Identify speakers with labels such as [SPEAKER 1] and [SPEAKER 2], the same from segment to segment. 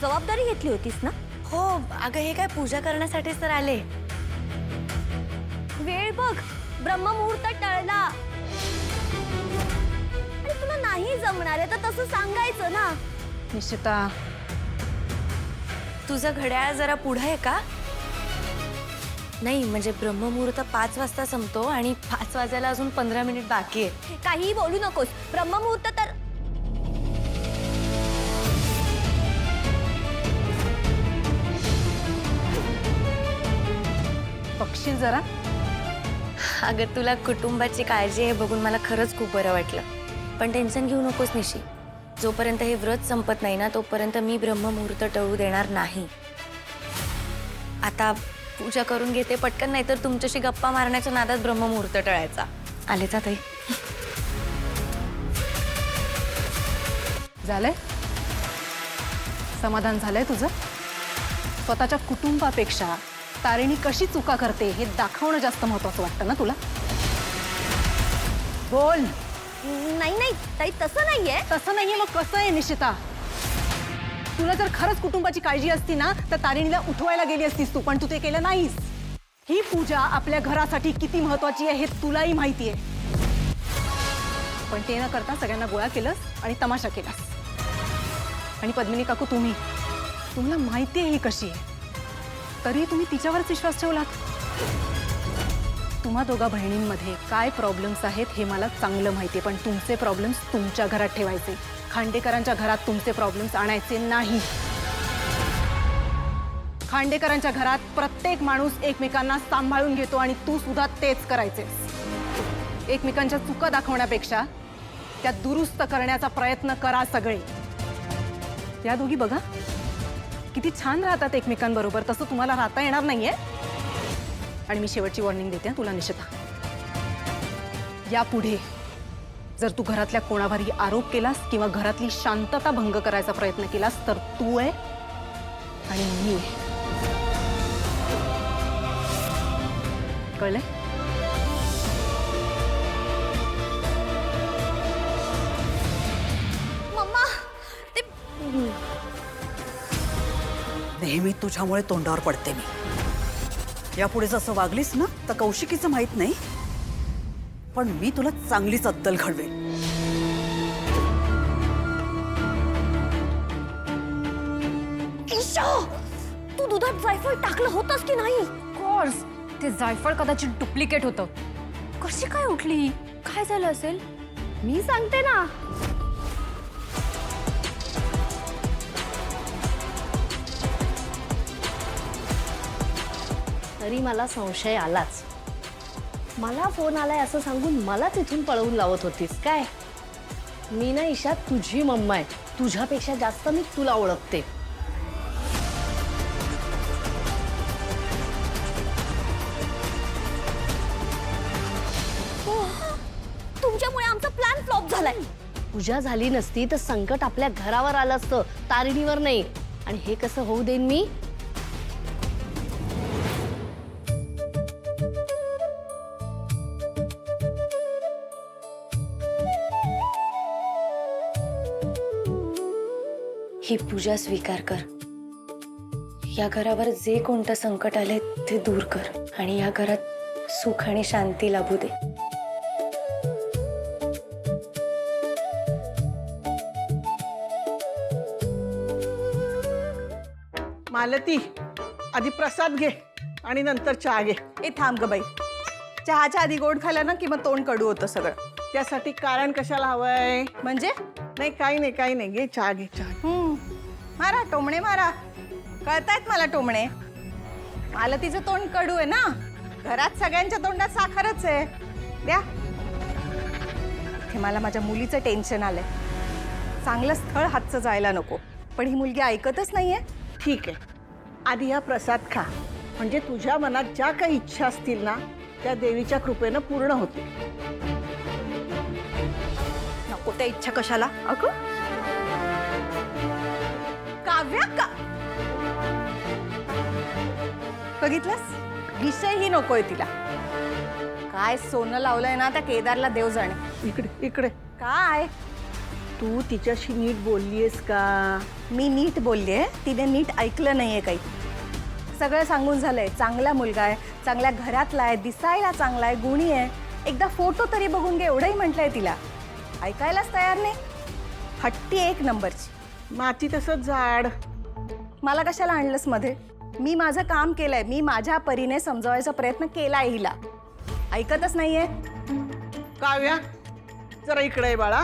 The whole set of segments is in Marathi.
[SPEAKER 1] जबाबदारी घेतली होतीस ना?
[SPEAKER 2] हो अगं हे काय पूजा करण्यासाठीच तर आले.
[SPEAKER 1] वेळ बघ, ब्रह्ममुहूर्त टळला आणि तुला नाही जमणार आहे तर तसं सांगायचं ना.
[SPEAKER 3] निशिता,
[SPEAKER 2] तुझं घड्याळ जरा पुढे आहे का? नाही म्हणजे ब्रह्ममुहूर्त 5 वाजता संपतो आणि 5 वाजायला अजून 15 मिनिट बाकी आहे.
[SPEAKER 1] काहीही बोलू नकोस. ब्रह्ममुहूर्त तर
[SPEAKER 3] बघशील जरा.
[SPEAKER 2] अगं तुला कुटुंबाची काळजी आहे बघून मला खरंच खूप बरं वाटलं. पण टेन्शन घेऊ नकोस निशी. जोपर्यंत हे व्रत संपत नाही ना तोपर्यंत मी ब्रह्ममुहूर्त टळू देणार नाही. आता पूजा करून घेते पटकन, नाही तर तुमच्याशी गप्पा मारण्याच्या नादात ब्रह्ममुहूर्त टळायचा. आले का ताई?
[SPEAKER 3] झालंय? समाधान झालंय तुझं? स्वतःच्या कुटुंबापेक्षा तारिणी कशी चुका करते हे दाखवणं जास्त महत्वाचं वाटतं ना तुला? बोल.
[SPEAKER 1] नाही नाही ताई, तसं नाहीये.
[SPEAKER 3] तसं नाहीये मग कसं आहे निशिता? तुला जर खरंच कुटुंबाची काळजी असती ना तर तारिणीला उठवायला गेली असतीस तू, पण तू ते केलं नाहीस. ही पूजा आपल्या घरासाठी किती महत्वाची आहे हे तुलाही माहिती आहे, पण ते न करता सगळ्यांना गोळा केलंस आणि तमाशा केलास. आणि पद्मिनी काकू, तुम्हाला माहिती आहे ही कशी आहे, तरी तुम्ही तिच्यावरच विश्वास ठेवलात. तुम्हा दोघा बहिणींमध्ये काय प्रॉब्लेम्स आहेत हे मला चांगलं माहिती आहे, पण तुमचे प्रॉब्लेम्स तुमच्या घरात ठेवायचे. खांडेकरांच्या घरात तुमचे प्रॉब्लेम्स आणायचे नाही. खांडेकरांच्या घरात प्रत्येक माणूस एकमेकांना सांभाळून घेतो आणि तू सुद्धा तेच करायचे. एकमेकांच्या चुका दाखवण्यापेक्षा त्या दुरुस्त करण्याचा प्रयत्न करा सगळे. या दोघी बघा किती छान राहतात एकमेकांबरोबर, तसं तुम्हाला राहता येणार नाहीये. आणि मी शेवटची वॉर्निंग देते तुला निशिता, यापुढे जर तू घरातल्या कोणावरही आरोप केलास किंवा घरातली शांतता भंग करायचा प्रयत्न केलास तर तू आहे आणि मी आहे. कळलंय?
[SPEAKER 1] मम्मा, ते
[SPEAKER 4] नेहमी तुझ्यामुळे तोंडावर पडते मी. यापुढे जसं वागलीस ना तर कौशिकीचं माहित नाही, पण मी तुला चांगलीच अद्दल घडवेन.
[SPEAKER 1] ईशा, तू दुधात जायफळ टाकलं होतंस की नाही?
[SPEAKER 5] कोर्स ते जायफळ कदाचित डुप्लिकेट होतं. कशी काय उठली? काय झालं असेल? मी सांगते ना.
[SPEAKER 1] तरी मला संशय आलाच. मला फोन आलाय असं सांगून मला तिथून पळवून लावत होतीस काय? मी ना ईशा तुझी मम्मा आहे. तुझ्यापेक्षा जास्त मी तुला ओळखते. तुमच्यामुळे आमचा प्लॅन फ्लॉप झालाय. पूजा झाली नसती तर संकट आपल्या घरावर आलं असतं, तारिणीवर नाही. आणि हे कसं होऊ देईन मी?
[SPEAKER 2] ही पूजा स्वीकार कर. या घरावर जे कोणतं संकट आले ते दूर कर आणि या घरात सुख आणि शांती लाभू दे.
[SPEAKER 6] मालती, आधी प्रसाद घे आणि नंतर चहा घे.
[SPEAKER 3] ए थांब ग बाई, चहाच्या आधी गोड खाल्ला ना की मग तोंड कडू होतं सगळं.
[SPEAKER 6] त्यासाठी कारण कशाला हवंय?
[SPEAKER 3] म्हणजे
[SPEAKER 6] नाही काही नाही घे चहा घे चहा.
[SPEAKER 3] मारा टोमणे मारा, कळतायत मला टोमणे. मला तिचं तोंड कडू आहे ना, घरात सगळ्यांच्या तोंडात साखरच आहे. द्या. हे मला माझ्या मुलीचं टेन्शन आलंय. चांगलं स्थळ हातचं जायला नको, पण ही मुलगी ऐकतच नाहीये.
[SPEAKER 6] ठीक आहे, आधी हा प्रसाद खा, म्हणजे तुझ्या मनात ज्या काही इच्छा असतील ना त्या देवीच्या कृपेनं पूर्ण होतील.
[SPEAKER 3] नको त्या इच्छा कशाला? अगं काव्या का बघितलंस, विषयही नकोय तिला. काय सोनं लावलंय ना त्या केदारला देव जाणे.
[SPEAKER 6] इकडे इकडे
[SPEAKER 3] काय
[SPEAKER 6] तू तिच्याशी नीट बोललीयस का?
[SPEAKER 3] मी नीट बोलले, तिने नीट ऐकलं नाहीये काही. सगळं सांगून झालंय. चांगला मुलगा आहे, चांगल्या घरातला आहे, दिसायला चांगला आहे, गुणी आहे. एकदा फोटो तरी बघून घे एवढंही म्हटलंय तिला. ऐकायलाच तयार नाही. हट्टी एक नंबरची.
[SPEAKER 6] माती तसंच झाड.
[SPEAKER 3] मला कशाला आणलंस मध्ये? मी माझं काम केलंय. मी माझ्या परीने समजावायचा प्रयत्न केलाय हिला. ऐकतच नाहीये.
[SPEAKER 6] काव्या, जरा इकडे ये बाळा.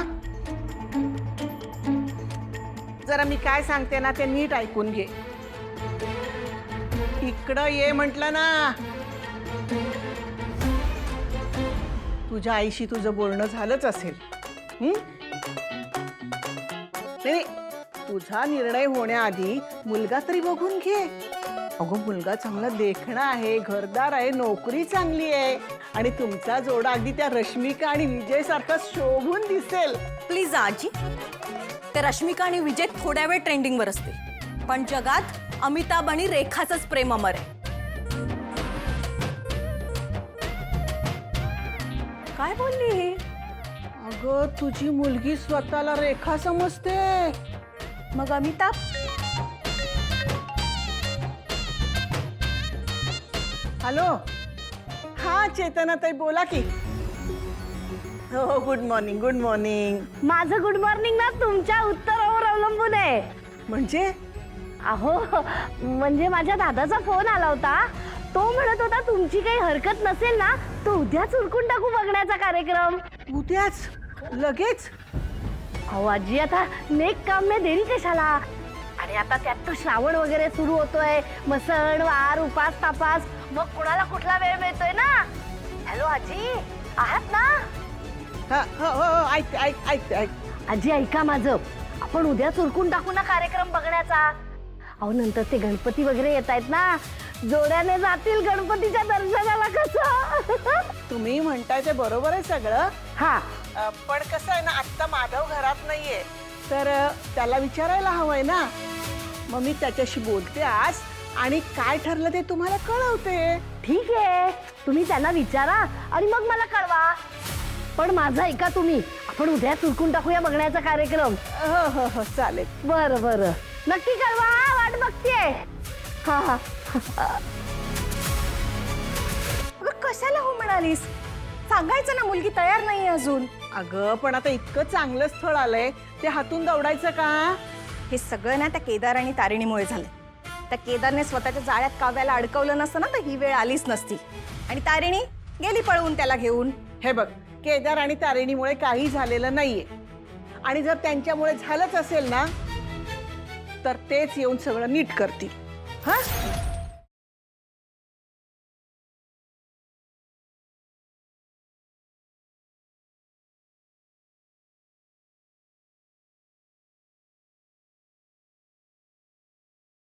[SPEAKER 6] जरा मी काय सांगते ना ते नीट ऐकून घे. इकडं ये म्हटलं ना. तुझ्या आईशी तुझं बोलणं झालंच असेल. नाही, तुझा निर्णय होण्याआधी मुलगा तरी बघून घे. अगं मुलगा चांगला देखणा आहे, घरदार आहे, नोकरी चांगली आहे आणि तुमचा जोडा अगदी त्या रश्मिका आणि विजय सारखा शोभून दिसेल.
[SPEAKER 3] प्लीज आजी, ते रश्मिका आणि विजय थोड्या वेळ ट्रेंडिंगवर असते, पण जगात अमिताभ आणि रेखाचंच प्रेम अमर आहे. काय बोलली ही?
[SPEAKER 6] अगं तुझी मुलगी स्वतःला रेखा समजते.
[SPEAKER 3] मग अमिताभ?
[SPEAKER 6] हॅलो, हा चेतनाताई बोला की. हो गुड मॉर्निंग, गुड मॉर्निंग.
[SPEAKER 1] माझं गुड मॉर्निंग ना तुमच्या उत्तरावर अवलंबून आहे.
[SPEAKER 6] म्हणजे
[SPEAKER 1] अहो, म्हणजे माझ्या दादाचा फोन आला होता. तो म्हणत होता तुमची काही हरकत नसेल ना तो उद्याच उरकून टाकू बघण्याचा कार्यक्रम.
[SPEAKER 6] उद्याच लगेच?
[SPEAKER 1] अहो आजी, आता नेक काम में देरी कशाला. आणि आता त्यात तो श्रावण वगैरे सुरू होतोय. मग सण वार उपास तापास, मग कुणाला कुठला वेळ मिळतोय ना. हॅलो आजी, आहात ना?
[SPEAKER 6] हा, हो, ऐक ऐक ऐक ऐक.
[SPEAKER 1] आजी ऐका माझं, आपण उद्याच उरकून टाकू ना कार्यक्रम बघण्याचा. अहो नंतर ते गणपती वगैरे येत आहेत ना, जोड्याने जातील गणपतीच्या दर्शनाला. कसं
[SPEAKER 6] तुम्ही म्हणताय ते बरोबर आहे सगळं.
[SPEAKER 1] हा,
[SPEAKER 6] पण कसं आहे ना, आत्ता माधव घरात नाहीये, तर त्याला विचारायला हवंय ना. मग मी त्याच्याशी बोलते आज आणि काय ठरलं ते तुम्हाला कळवते.
[SPEAKER 1] ठीक आहे, तुम्ही त्यांना विचारा आणि मग मला कळवा. पण माझं ऐका तुम्ही, आपण उद्याच उरकून टाकूया बघण्याचा कार्यक्रम.
[SPEAKER 6] हो हो हो, चालेल.
[SPEAKER 1] बरं बरं, नक्की कळवा. हा, वाट बघतेय. हा हा.
[SPEAKER 3] अगं कशाला हो म्हणालीस? सांगायचं ना, मुलगी तयार नाही अजून.
[SPEAKER 6] अगं पण आता इतकं चांगलं स्थळ आलंय, ते हातून दौडायचं का?
[SPEAKER 3] हे सगळं ना त्या केदार आणि तारिणीमुळे झालं. त्या केदारने स्वतःच्या जाळ्यात काव्याला अडकवलं नसतं ना तर ही वेळ आलीच नसती. आणि तारिणी गेली पळवून त्याला घेऊन.
[SPEAKER 6] हे बघ, केदार आणि तारिणीमुळे काही झालेलं नाहीये. आणि जर त्यांच्यामुळे झालंच असेल ना तर तेच येऊन सगळं नीट करतील. हा,